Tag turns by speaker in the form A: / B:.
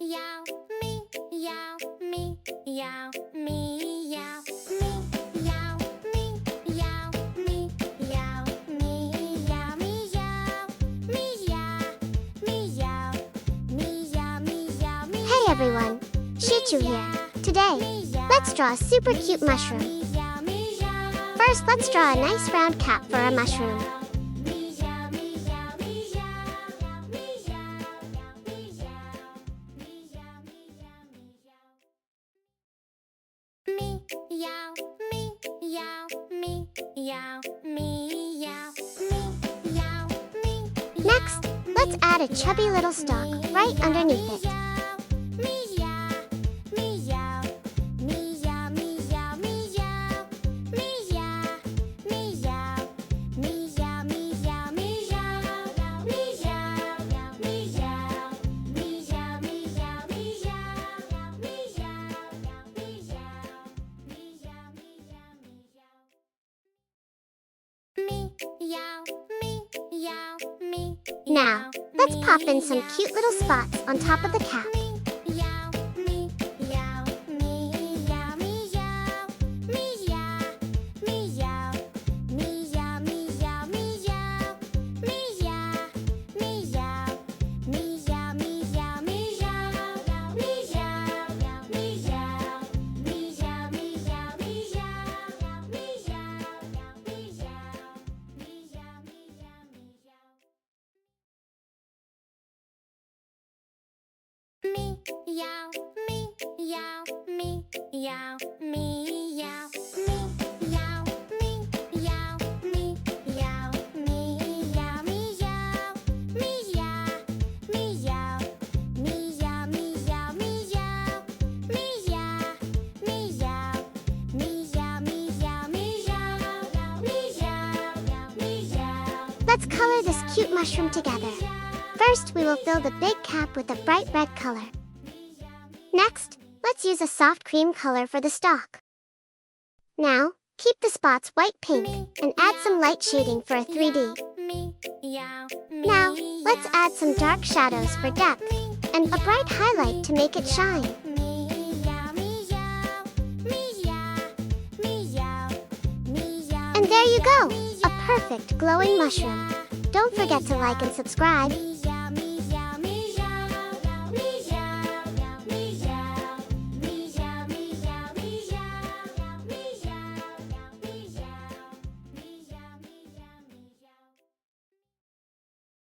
A: meow, meow, meow, meow, meow, meow, meow, meow, meow.
B: Hey everyone, Shichu here. Today, let's draw a super cute mushroom. First, let's draw a nice round cap for our mushroom. Next, let's add a chubby little stalk right underneath it. Now, let's pop in some cute little spots on top of the cap. Let's color this cute mushroom together. First, we will fill the big cap with a bright red color. Next, let's use a soft cream color for the stalk. Now, keep the spots white pink and add some light shading for a 3D. Now, let's add some dark shadows for depth and a bright highlight to make it shine. And there you go, a perfect glowing mushroom. Don't forget to like and subscribe.